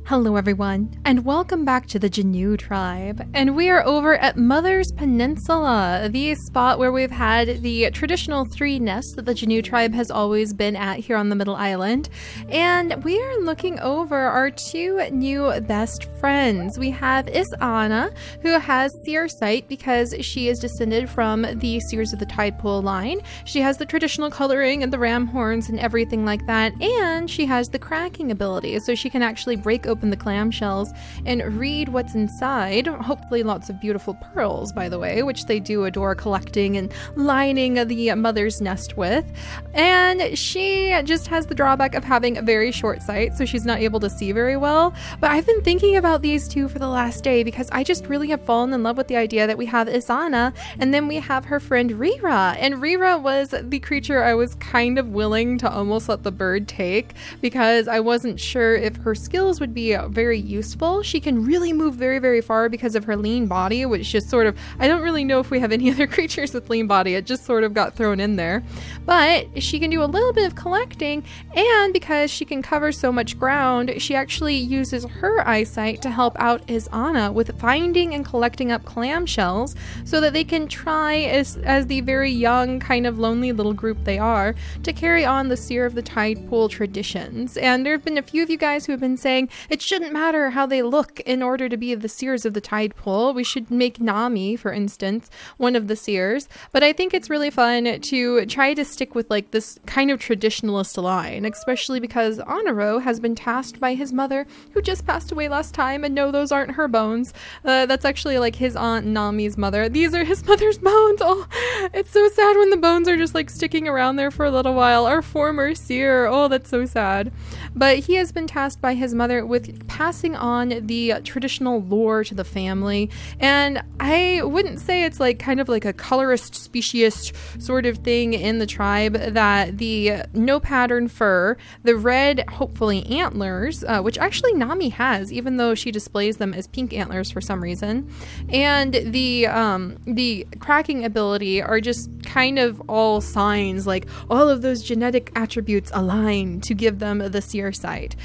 Hello everyone, and welcome back to the Jannu tribe. And we are over at Mother's Peninsula, the spot where we've had the traditional 3 nests that the Jannu tribe has always been at here on the Middle Island. And we are looking over our 2 new best friends. We have Isana, who has seer sight because she is descended from the Seers of the Tide Pool line. She has the traditional coloring and the ram horns and everything like that, and she has the cracking ability, so she can actually break open the clamshells and read what's inside. Hopefully lots of beautiful pearls, by the way, which they do adore collecting and lining the mother's nest with. And she just has the drawback of having a very short sight, so she's not able to see very well. But I've been thinking about these 2 for the last day because I just really have fallen in love with the idea that we have Isana and then we have her friend Rira. And Rira was the creature I was kind of willing to almost let the bird take because I wasn't sure if her skills would be very useful. She can really move very, very far because of her lean body, which just sort of, I don't really know if we have any other creatures with lean body. It just sort of got thrown in there. But she can do a little bit of collecting, and because she can cover so much ground, she actually uses her eyesight to help out Isana with finding and collecting up clamshells so that they can try, as the very young, kind of lonely little group they are, to carry on the Seer of the Tide Pool traditions. And there have been a few of you guys who have been saying, it shouldn't matter how they look in order to be the Seers of the Tide Pool. We should make Nami, for instance, one of the Seers. But I think it's really fun to try to stick with like this kind of traditionalist line, especially because Honoro has been tasked by his mother, who just passed away last time, and no, those aren't her bones. That's actually like his aunt Nami's mother. These are his mother's bones. Oh, it's so sad when the bones are just like sticking around there for a little while. Our former Seer. Oh, that's so sad. But he has been tasked by his mother with passing on the traditional lore to the family, and I wouldn't say it's like kind of like a colorist speciest sort of thing in the tribe that the no pattern fur, the red hopefully antlers, which actually Nami has, even though she displays them as pink antlers for some reason, and the cracking ability are just kind of all signs, like all of those genetic attributes align to give them the seer sight.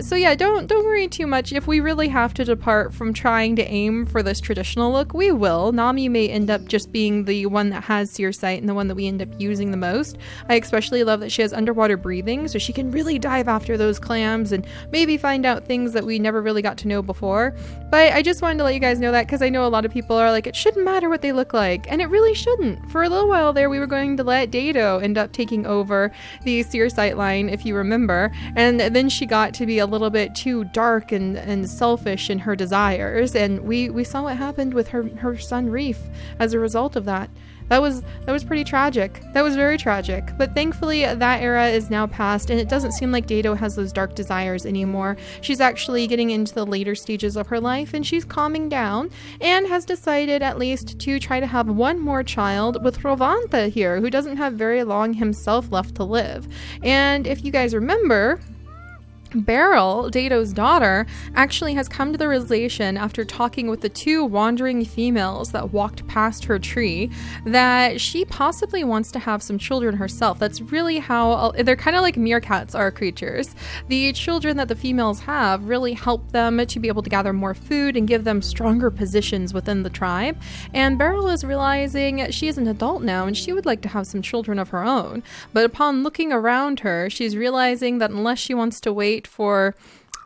So yeah, don't worry too much. If we really have to depart from trying to aim for this traditional look, we will. Nami may end up just being the one that has seer sight and the one that we end up using the most. I especially love that she has underwater breathing, so she can really dive after those clams and maybe find out things that we never really got to know before. But I just wanted to let you guys know that because I know a lot of people are like, it shouldn't matter what they look like, and it really shouldn't. For a little while there, we were going to let Dado end up taking over the seer sight line, if you remember, and then she got to be a little bit too dark and selfish in her desires, and we saw what happened with her son Reef as a result of that. That was pretty tragic. That was very tragic. But thankfully that era is now past, and it doesn't seem like Dado has those dark desires anymore. She's actually getting into the later stages of her life, and she's calming down and has decided at least to try to have one more child with Rovanta here, who doesn't have very long himself left to live. And if you guys remember, Beryl, Dado's daughter, actually has come to the realization after talking with the 2 wandering females that walked past her tree that she possibly wants to have some children herself. That's really how they're kind of like meerkats are creatures. The children that the females have really help them to be able to gather more food and give them stronger positions within the tribe. And Beryl is realizing she is an adult now and she would like to have some children of her own. But upon looking around her, she's realizing that unless she wants to wait for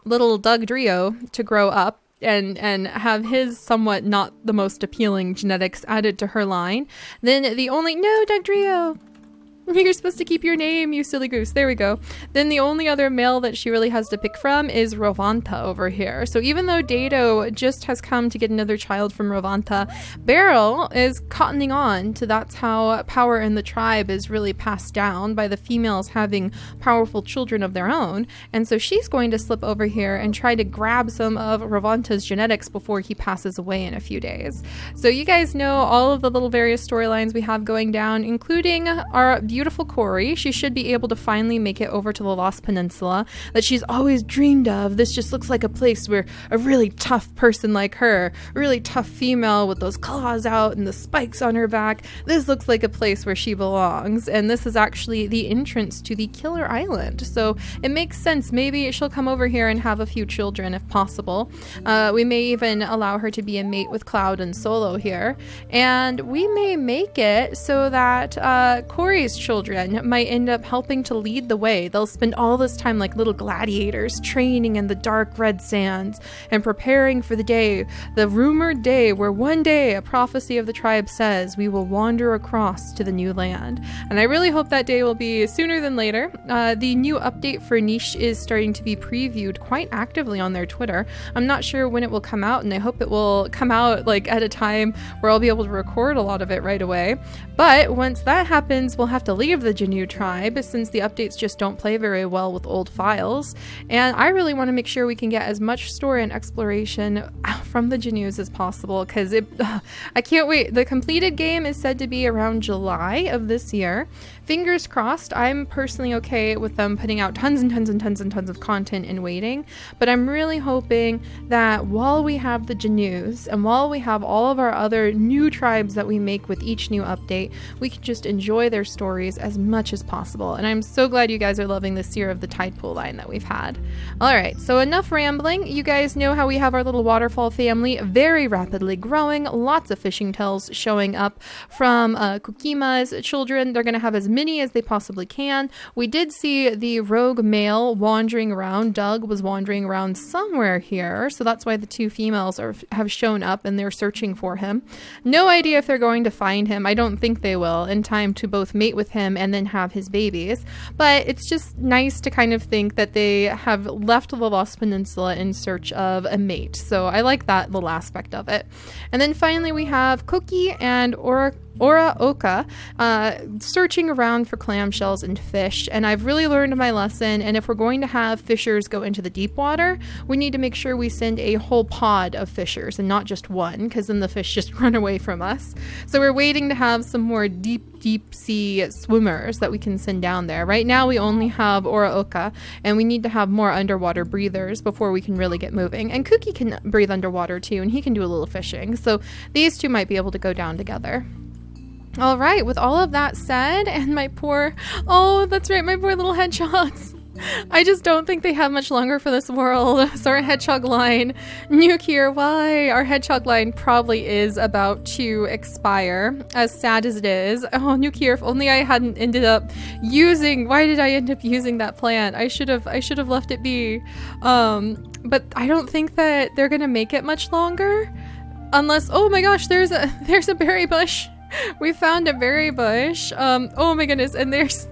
little Doug Drio to grow up and have his somewhat not the most appealing genetics added to her line, then no, Doug Drio, you're supposed to keep your name, you silly goose. There we go. Then the only other male that she really has to pick from is Rovanta over here. So even though Dado just has come to get another child from Rovanta, Beryl is cottoning on to that's how power in the tribe is really passed down by the females having powerful children of their own. And so she's going to slip over here and try to grab some of Rovanta's genetics before he passes away in a few days. So you guys know all of the little various storylines we have going down, including our beautiful beautiful Corey. She should be able to finally make it over to the Lost Peninsula that she's always dreamed of. This just looks like a place where a really tough person like her, a really tough female with those claws out and the spikes on her back, this looks like a place where she belongs. And this is actually the entrance to the Killer Island. So it makes sense. Maybe she'll come over here and have a few children if possible. We may even allow her to be a mate with Cloud and Solo here. And we may make it so that Corey's children might end up helping to lead the way. They'll spend all this time like little gladiators training in the dark red sands and preparing for the day, the rumored day where one day a prophecy of the tribe says we will wander across to the new land. And I really hope that day will be sooner than later. The new update for Niche is starting to be previewed quite actively on their Twitter. I'm not sure when it will come out, and I hope it will come out like at a time where I'll be able to record a lot of it right away. But once that happens, we'll have to leave the Jannu tribe since the updates just don't play very well with old files. And I really want to make sure we can get as much story and exploration from the Jannus as possible, because I can't wait. The completed game is said to be around July of this year. Fingers crossed. I'm personally okay with them putting out tons and tons and tons and tons of content and waiting, but I'm really hoping that while we have the Jannus and while we have all of our other new tribes that we make with each new update, we can just enjoy their stories as much as possible. And I'm so glad you guys are loving this year of the tide pool line that we've had. All right, so enough rambling. You guys know how we have our little waterfall family very rapidly growing, lots of fishing tails showing up from Kukima's children. They're going to have as many as they possibly can. We did see the rogue male wandering around. Doug was wandering around somewhere here, so that's why the two females have shown up and they're searching for him. No idea if they're going to find him. I don't think they will in time to both mate with him and then have his babies, but it's just nice to kind of think that they have left the Lost Peninsula in search of a mate. So I like that little aspect of it. And then finally we have Cookie and Oraoka searching around for clamshells and fish, and I've really learned my lesson, and if we're going to have fishers go into the deep water, we need to make sure we send a whole pod of fishers and not just one, because then the fish just run away from us. So we're waiting to have some more deep sea swimmers that we can send down there. Right now we only have Oraoka, and we need to have more underwater breathers before we can really get moving. And Cookie can breathe underwater too, and he can do a little fishing, so these two might be able to go down together. All right, with all of that said, and my poor little hedgehogs. I just don't think they have much longer for this world. So our hedgehog line, Nukier, our hedgehog line probably is about to expire, as sad as it is. Oh, Nukier, if only I hadn't ended up why did I end up using that plant? I should have left it be. But I don't think that they're gonna make it much longer. Unless, oh my gosh, there's a berry bush. We found a berry bush. Oh my goodness, and there's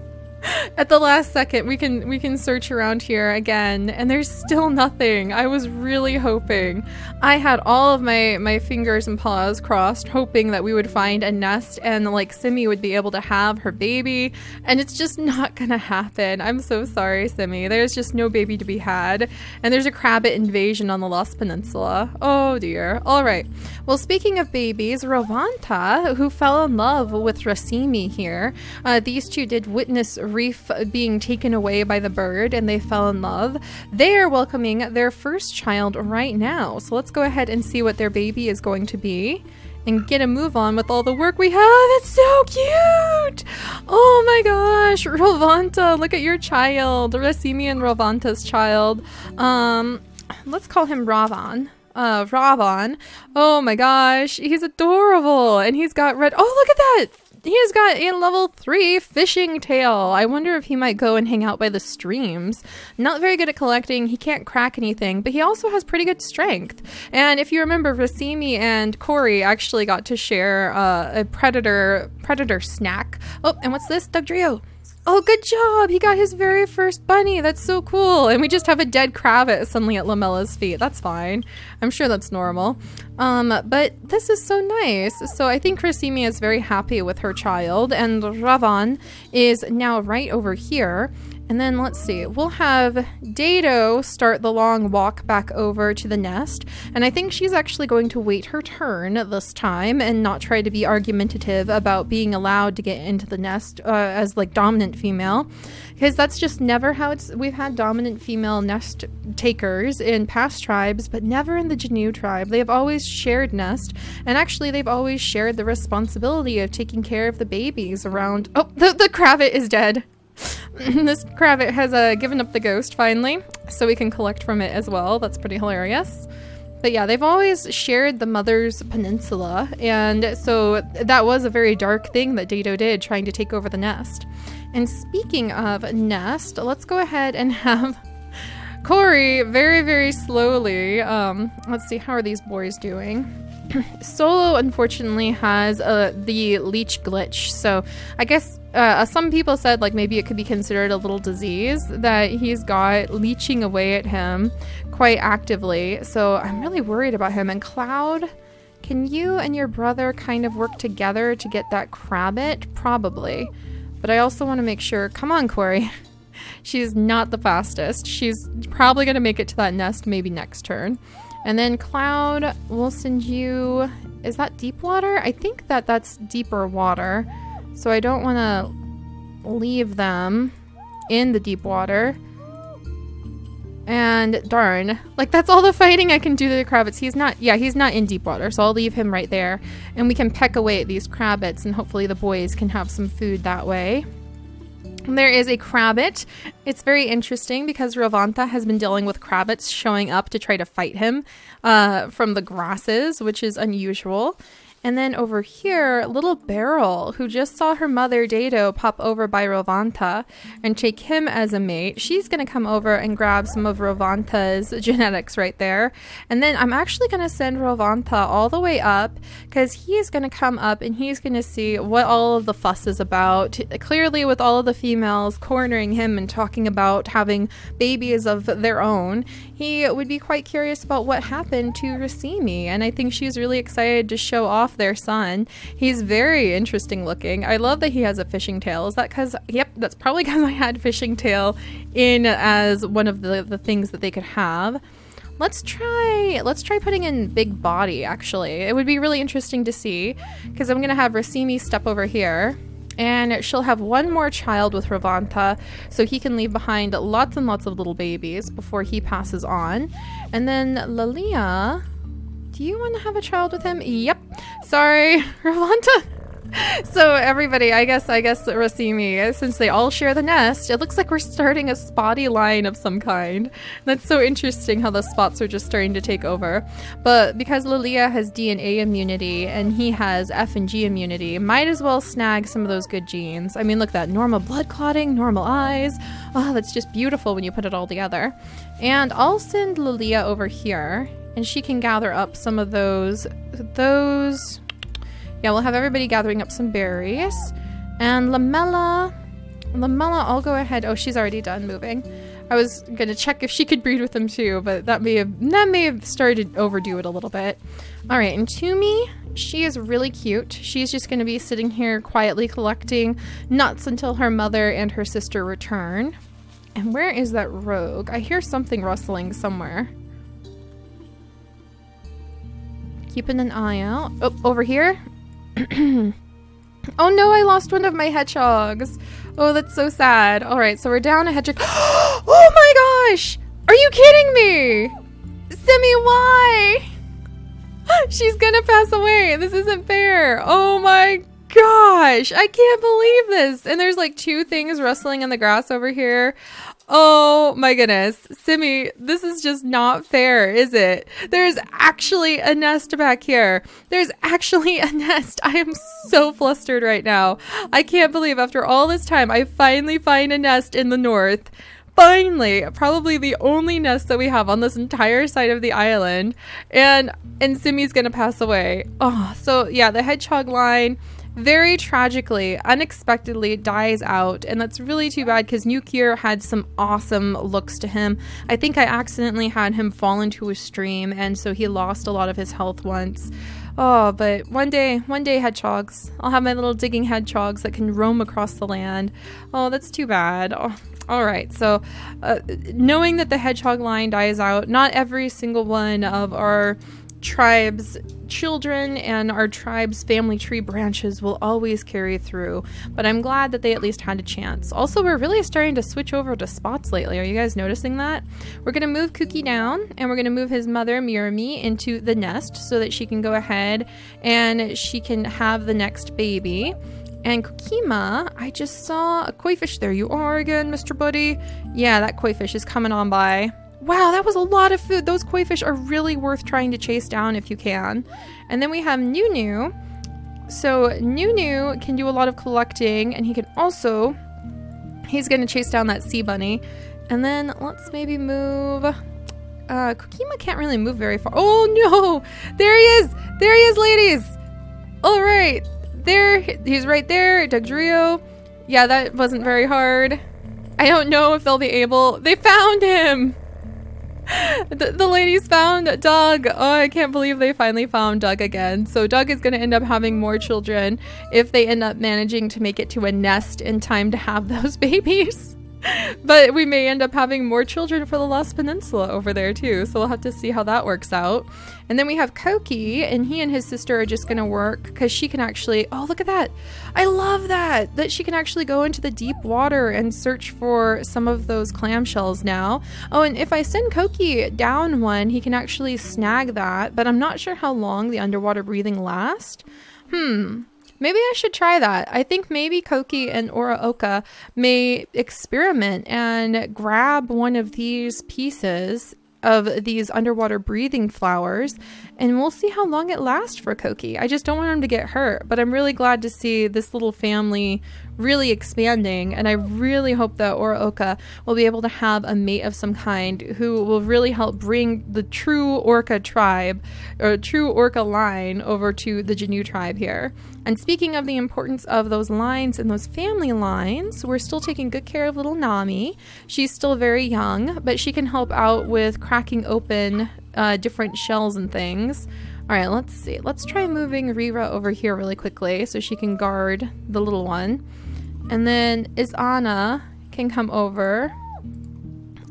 at the last second we can search around here again, and there's still nothing. I was really hoping. I had all of my fingers and paws crossed, hoping that we would find a nest and like Simi would be able to have her baby, and it's just not gonna happen. I'm so sorry, Simi. There's just no baby to be had, and there's a crabbit invasion on the Lost Peninsula. Oh dear. All right. Well, speaking of babies, Rovanta, who fell in love with Racimi here, these two did witness Reef being taken away by the bird, and they fell in love. They are welcoming their first child right now. So let's go ahead and see what their baby is going to be and get a move on with all the work we have. It's so cute! Oh my gosh, Rovanta, look at your child. Racimi and Rovanta's child. Let's call him Ravan. Ravan. Oh my gosh, he's adorable, and he's got red. Oh, look at that! He's got a level 3 fishing tail. I wonder if he might go and hang out by the streams. Not very good at collecting. He can't crack anything, but he also has pretty good strength. And if you remember, Racimi and Corey actually got to share a predator snack. Oh, and what's this? Dugtrio. Oh, good job. He got his very first bunny. That's so cool. And we just have a dead cravat suddenly at Lamella's feet. That's fine. I'm sure that's normal. But this is so nice. So I think Racimi is very happy with her child, and Ravan is now right over here. And then let's see, we'll have Dado start the long walk back over to the nest. And I think she's actually going to wait her turn this time and not try to be argumentative about being allowed to get into the nest as like dominant female. Because that's just never how we've had dominant female nest takers in past tribes, but never in the Jannu tribe. They have always shared nest. And actually they've always shared the responsibility of taking care of the babies around. Oh, the cravat is dead. This cravat has given up the ghost finally, so we can collect from it as well. That's pretty hilarious. But yeah, they've always shared the mother's peninsula, and so that was a very dark thing that Dado did, trying to take over the nest. And speaking of nest, let's go ahead and have Corey very, very slowly. Let's see, how are these boys doing? Solo unfortunately has the leech glitch, so I guess some people said like maybe it could be considered a little disease that he's got leeching away at him quite actively, so I'm really worried about him. And Cloud, can you and your brother kind of work together to get that crabbit? Probably, but I also want to make sure. Come on, Corey. She's not the fastest. She's probably going to make it to that nest maybe next turn. And then Cloud, we'll send you, is that deep water? I think that's deeper water. So I don't want to leave them in the deep water. And darn, like that's all the fighting I can do to the crabbits. He's not in deep water. So I'll leave him right there. And we can peck away at these crabbits and hopefully the boys can have some food that way. There is a crabbit. It's very interesting because Ravanta has been dealing with crabbits showing up to try to fight him from the grasses, which is unusual. And then over here, little Beryl, who just saw her mother Dado pop over by Ravanta and take him as a mate. She's going to come over and grab some of Ravanta's genetics right there. And then I'm actually going to send Ravanta all the way up because he's going to come up and he's going to see what all of the fuss is about. Clearly with all of the females cornering him and talking about having babies of their own, he would be quite curious about what happened to Racimi. And I think she's really excited to show off their son. He's very interesting looking. I love that he has a fishing tail. Is that because, yep, that's probably because I had fishing tail in as one of the things that they could have. Let's try putting in big body, actually. It would be really interesting to see because I'm going to have Racimi step over here and she'll have one more child with Ravanta so he can leave behind lots and lots of little babies before he passes on. And then Lilia, do you want to have a child with him? Yep. Sorry, Ravanta. So everybody, I guess Racimi, since they all share the nest, it looks like we're starting a spotty line of some kind. That's so interesting how the spots are just starting to take over. But because Lilia has DNA immunity and he has F and G immunity, might as well snag some of those good genes. I mean, look at that, normal blood clotting, normal eyes. Oh, that's just beautiful when you put it all together. And I'll send Lilia over here and she can gather up some of those. Yeah, we'll have everybody gathering up some berries. And Lamella, I'll go ahead. Oh, she's already done moving. I was gonna check if she could breed with them too, but that may have started to overdo it a little bit. All right, and Toomey, she is really cute. She's just gonna be sitting here quietly collecting nuts until her mother and her sister return. And where is that rogue? I hear something rustling somewhere. Keeping an eye out. Oh, over here. Oh no, I lost one of my hedgehogs. Oh, that's so sad. All right, so we're down a hedgehog. Oh my gosh! Are you kidding me? Simi, why? She's gonna pass away. This isn't fair. Oh my gosh, I can't believe this. And there's like two things rustling in the grass over here. Oh my goodness. Simi, this is just not fair, is it? There's actually a nest back here. There's actually a nest. I am so flustered right now. I can't believe after all this time, I finally find a nest in the north. Finally, probably the only nest that we have on this entire side of the island. And Simi's gonna pass away. Oh, so yeah, the hedgehog line very tragically, unexpectedly dies out, and that's really too bad because Nukier had some awesome looks to him. I think I accidentally had him fall into a stream, and so he lost a lot of his health once. Oh, but one day hedgehogs. I'll have my little digging hedgehogs that can roam across the land. Oh, that's too bad. Oh, All right, so knowing that the hedgehog line dies out, not every single one of our tribe's children and our tribe's family tree branches will always carry through, but I'm glad that they at least had a chance. Also, we're really starting to switch over to spots lately. Are you guys noticing that? We're going to move Cookie down, and we're going to move his mother, Mirami, into the nest so that she can go ahead and she can have the next baby. And Kokima, I just saw a koi fish. There you are again, Mr. Buddy. Yeah, that koi fish is coming on by. Wow, that was a lot of food. Those koi fish are really worth trying to chase down if you can. And then we have Nunu. So Nunu can do a lot of collecting, and he can also, he's going to chase down that sea bunny. And then let's maybe move. Kokima can't really move very far. Oh no, there he is. There he is, ladies. All right. There, he's right there. Dugdrio. Yeah, that wasn't very hard. I don't know if they'll be able. They found him. The ladies found Doug. Oh, I can't believe they finally found Doug again. So Doug is going to end up having more children if they end up managing to make it to a nest in time to have those babies. But we may end up having more children for the Lost Peninsula over there too, so we'll have to see how that works out. And then we have Koki, and he and his sister are just going to work because she can actually, oh look at that, I love that she can actually go into the deep water and search for some of those clamshells now. Oh, and if I send Koki down one, he can actually snag that, but I'm not sure how long the underwater breathing lasts. Maybe I should try that. I think maybe Koki and Oraoka may experiment and grab one of these pieces of these underwater breathing flowers, and we'll see how long it lasts for Koki. I just don't want him to get hurt, but I'm really glad to see this little family really expanding, and I really hope that Oraoka will be able to have a mate of some kind who will really help bring the true orca tribe, or true orca line, over to the Jannu tribe here. And speaking of the importance of those lines and those family lines, we're still taking good care of little Nami. She's still very young, but she can help out with cracking open different shells and things. All right, let's see. Let's try moving Rira over here really quickly so she can guard the little one. And then Izana can come over.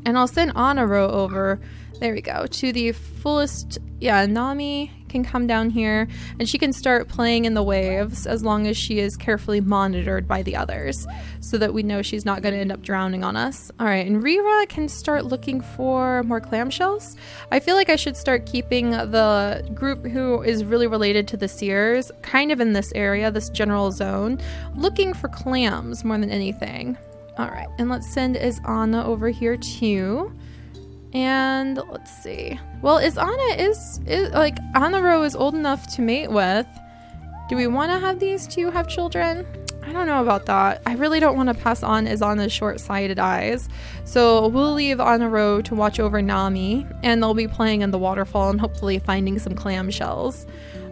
And I'll send Anaro over, there we go, to the fullest. Yeah, Nami can come down here, and she can start playing in the waves as long as she is carefully monitored by the others so that we know she's not going to end up drowning on us. All right, and Rira can start looking for more clamshells. I feel like I should start keeping the group who is really related to the seers kind of in this area, this general zone, looking for clams more than anything. All right, and let's send Izana over here too. And let's see. Well, Izana is like, Anaro is old enough to mate with. Do we want to have these two have children? I don't know about that. I really don't want to pass on Izana's short-sighted eyes. So we'll leave Anaro to watch over Nami, and they'll be playing in the waterfall and hopefully finding some clamshells.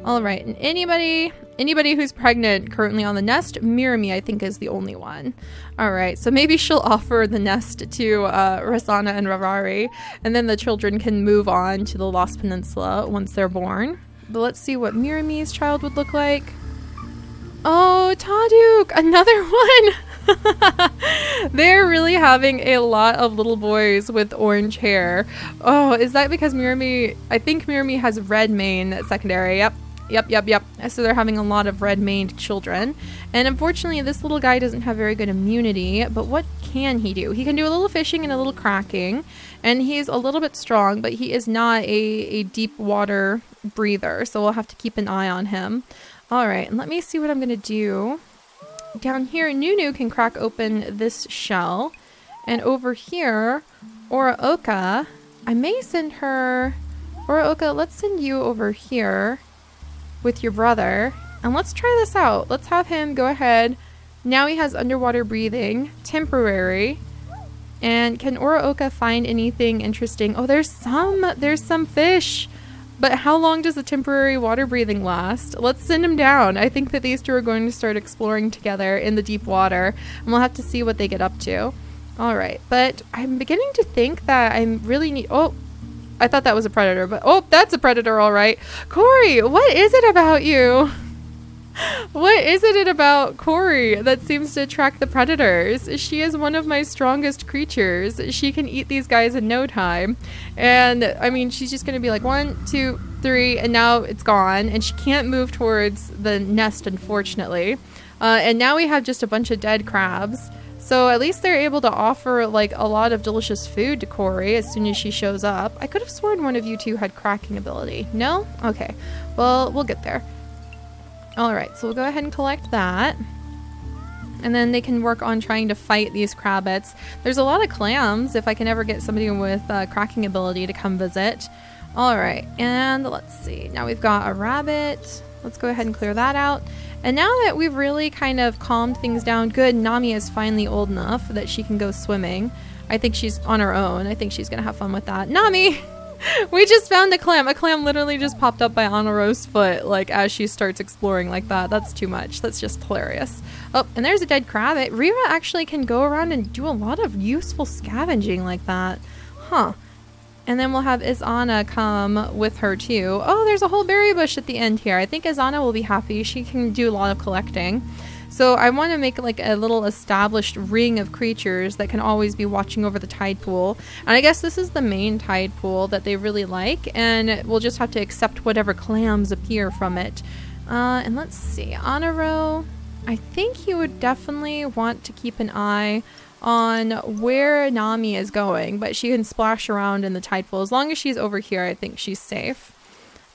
All right, and anybody who's pregnant currently on the nest, Mirami, I think, is the only one. All right, so maybe she'll offer the nest to Rasana and Ravari, and then the children can move on to the Lost Peninsula once they're born. But let's see what Mirami's child would look like. Oh, Taduk, another one! They're really having a lot of little boys with orange hair. Oh, is that because Mirami, I think Mirami has red mane secondary, yep. So they're having a lot of red-maned children. And unfortunately, this little guy doesn't have very good immunity, but what can he do? He can do a little fishing and a little cracking, and he's a little bit strong, but he is not a deep water breather, so we'll have to keep an eye on him. All right, and let me see what I'm going to do. Down here, Nunu can crack open this shell, and over here, Oraoka, I may send her... Oraoka, let's send you over here with your brother, and let's try this out. Let's have him go ahead. Now he has underwater breathing, temporary. And can Oraoka find anything interesting? Oh, there's some fish. But how long does the temporary water breathing last? Let's send him down. I think that these two are going to start exploring together in the deep water, and we'll have to see what they get up to. All right, but I'm beginning to think that I really need... Oh, I thought that was a predator, but oh, that's a predator, all right. Corey, what is it about you? What is it about Corey that seems to attract the predators? She is one of my strongest creatures. She can eat these guys in no time. And I mean, she's just going to be like 1, 2, 3, and now it's gone. And she can't move towards the nest, unfortunately. And now we have just a bunch of dead crabs. So at least they're able to offer like a lot of delicious food to Corey as soon as she shows up. I could have sworn one of you two had cracking ability. No? Okay. Well, we'll get there. Alright, so we'll go ahead and collect that. And then they can work on trying to fight these crabbits. There's a lot of clams if I can ever get somebody with cracking ability to come visit. Alright, and let's see. Now we've got a rabbit. Let's go ahead and clear that out. And now that we've really kind of calmed things down, good, Nami is finally old enough that she can go swimming. I think she's on her own. I think she's going to have fun with that. Nami! We just found a clam. A clam literally just popped up by Anaro's foot, like, as she starts exploring like that. That's too much. That's just hilarious. Oh, and there's a dead crab. Rira actually can go around and do a lot of useful scavenging like that. Huh. And then we'll have Izana come with her too. Oh, there's a whole berry bush at the end here. I think Izana will be happy. She can do a lot of collecting. So I want to make like a little established ring of creatures that can always be watching over the tide pool. And I guess this is the main tide pool that they really like. And we'll just have to accept whatever clams appear from it. And let's see. Anaro, I think he would definitely want to keep an eye on where Nami is going. But she can splash around in the tide pool. As long as she's over here, I think she's safe.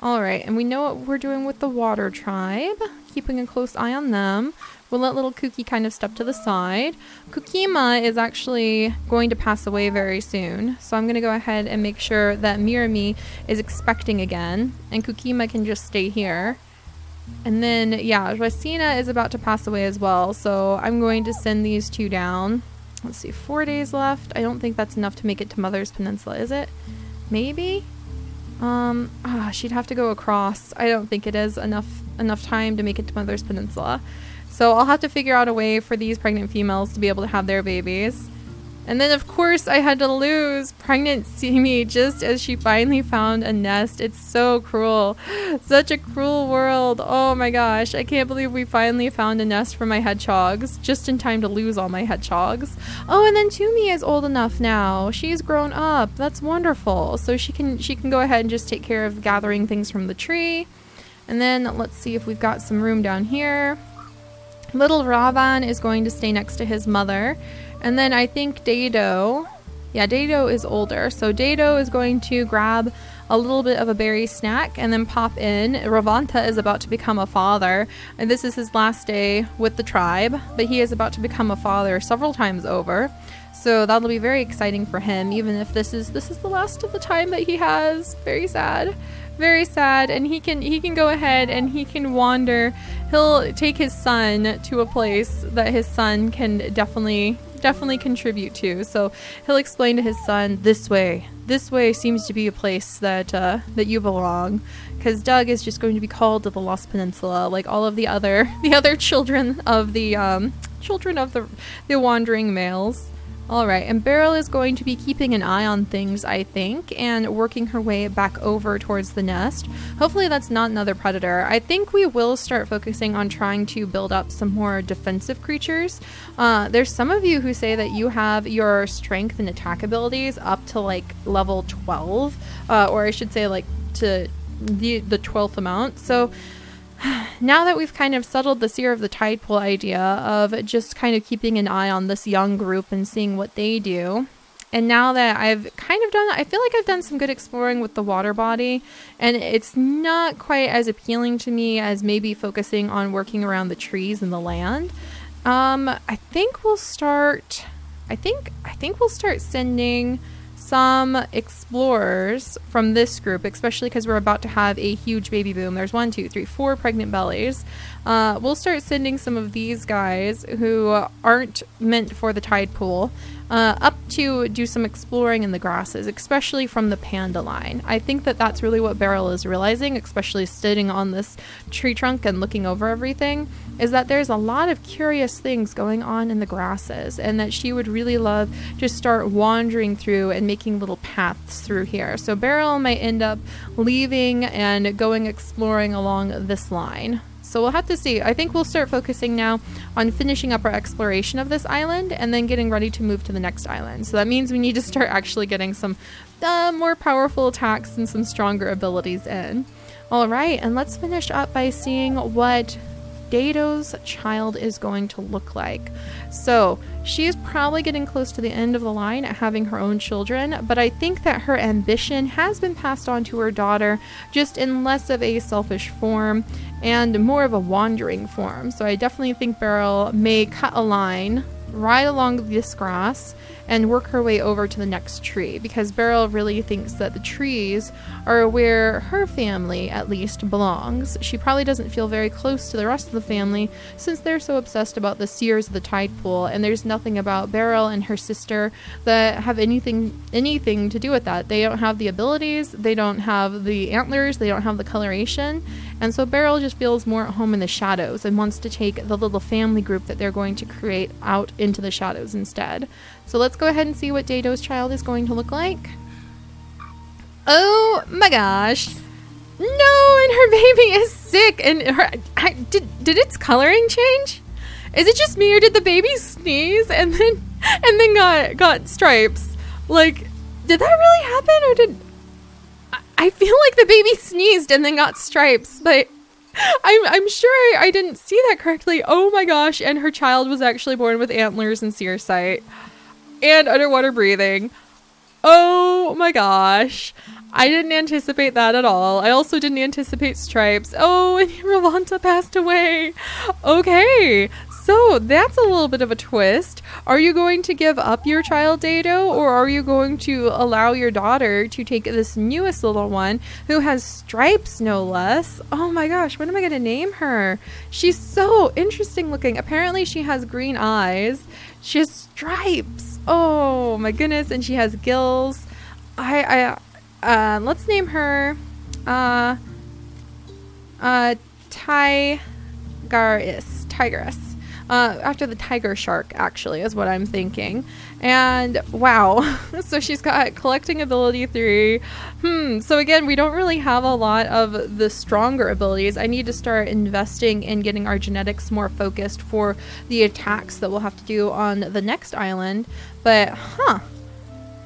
Alright, and we know what we're doing with the water tribe. Keeping a close eye on them. We'll let little Kuki kind of step to the side. Kukima is actually going to pass away very soon. So I'm going to go ahead and make sure that Mirami is expecting again. And Kukima can just stay here. And then, yeah, Racina is about to pass away as well. So I'm going to send these two down. Let's see, 4 days left. I don't think that's enough to make it to Mother's Peninsula, is it? Maybe? She'd have to go across. I don't think it is enough time to make it to Mother's Peninsula. So I'll have to figure out a way for these pregnant females to be able to have their babies. And then of course I had to lose pregnant Simi just as she finally found a nest. It's so cruel. Such a cruel world. Oh my gosh. I can't believe we finally found a nest for my hedgehogs just in time to lose all my hedgehogs. Oh, and then Tumi is old enough now. She's grown up. That's wonderful. So she can go ahead and just take care of gathering things from the tree. And then let's see if we've got some room down here. Little Ravan is going to stay next to his mother. And then I think Dado, yeah, Dado is older. So Dado is going to grab a little bit of a berry snack and then pop in. Ravanta is about to become a father. And this is his last day with the tribe. But he is about to become a father several times over. So that'll be very exciting for him, even if this is the last of the time that he has. Very sad. Very sad. And he can go ahead and he can wander. He'll take his son to a place that his son can definitely contribute to. So he'll explain to his son, this way seems to be a place that you belong, because Doug is just going to be called to the Lost Peninsula like all of the other children of the wandering males. Alright, and Beryl is going to be keeping an eye on things, I think, and working her way back over towards the nest. Hopefully that's not another predator. I think we will start focusing on trying to build up some more defensive creatures. There's some of you who say that you have your strength and attack abilities up to like level 12, or I should say like to the 12th amount. So now that we've kind of settled the Seer of the Tide Pool idea of just kind of keeping an eye on this young group and seeing what they do, and now that I've kind of I feel like I've done some good exploring with the water body, and it's not quite as appealing to me as maybe focusing on working around the trees and the land. I think we'll start sending some explorers from this group, especially because we're about to have a huge baby boom. There's 1, 2, 3, 4 pregnant bellies. We'll start sending some of these guys who aren't meant for the tide pool up to do some exploring in the grasses, especially from the panda line. I think that that's really what Beryl is realizing, especially sitting on this tree trunk and looking over everything, is that there's a lot of curious things going on in the grasses, and that she would really love to start wandering through and making little paths through here. So Beryl might end up leaving and going exploring along this line. So we'll have to see. I think we'll start focusing now on finishing up our exploration of this island and then getting ready to move to the next island. So that means we need to start actually getting some more powerful attacks and some stronger abilities in. All right, and let's finish up by seeing what Dado's child is going to look like. So she is probably getting close to the end of the line at having her own children, but I think that her ambition has been passed on to her daughter, just in less of a selfish form and more of a wandering form. So I definitely think Beryl may cut a line right along this grass and work her way over to the next tree, because Beryl really thinks that the trees are where her family at least belongs. She probably doesn't feel very close to the rest of the family since they're so obsessed about the seers of the tide pool, and there's nothing about Beryl and her sister that have anything to do with that. They don't have the abilities, they don't have the antlers, they don't have the coloration, and so Beryl just feels more at home in the shadows and wants to take the little family group that they're going to create out into the shadows instead. So let's go ahead and see what Dado's child is going to look like. Oh my gosh. No, and her baby is sick, and did its coloring change? Is it just me, or did the baby sneeze and then got stripes? Like, did that really happen, or did I feel like the baby sneezed and then got stripes, but I'm sure I didn't see that correctly. Oh my gosh, and her child was actually born with antlers and seer sight and underwater breathing. Oh my gosh. I didn't anticipate that at all. I also didn't anticipate stripes. Oh, and Ravanta passed away. Okay, so that's a little bit of a twist. Are you going to give up your child, Dado, or are you going to allow your daughter to take this newest little one who has stripes, no less? Oh my gosh, what am I going to name her? She's so interesting looking. Apparently she has green eyes. She has stripes. Oh my goodness, and she has gills. Let's name her Tigress. After the tiger shark, actually, is what I'm thinking. And wow, so she's got collecting ability 3. So again, we don't really have a lot of the stronger abilities. I need to start investing in getting our genetics more focused for the attacks that we'll have to do on the next island. But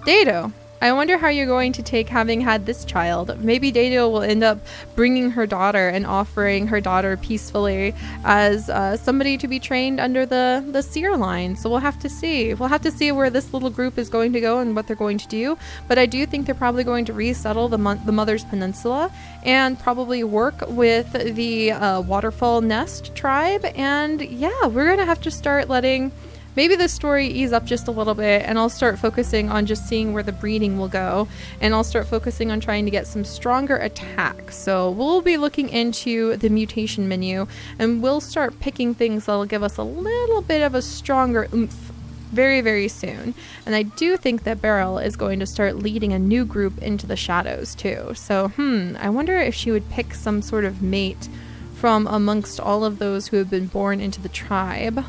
Dado, I wonder how you're going to take having had this child. Maybe Dado will end up bringing her daughter and offering her daughter peacefully as somebody to be trained under the seer line. So we'll have to see. We'll have to see where this little group is going to go and what they're going to do. But I do think they're probably going to resettle the Mother's Peninsula and probably work with the Waterfall Nest tribe. And yeah, we're going to have to start letting maybe the story ease up just a little bit, and I'll start focusing on just seeing where the breeding will go, and I'll start focusing on trying to get some stronger attacks. So we'll be looking into the mutation menu, and we'll start picking things that'll give us a little bit of a stronger oomph very, very soon. And I do think that Beryl is going to start leading a new group into the shadows too. So I wonder if she would pick some sort of mate from amongst all of those who have been born into the tribe.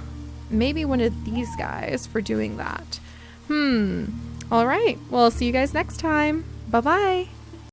Maybe one of these guys for doing that. All right. Well, I'll see you guys next time. Bye-bye.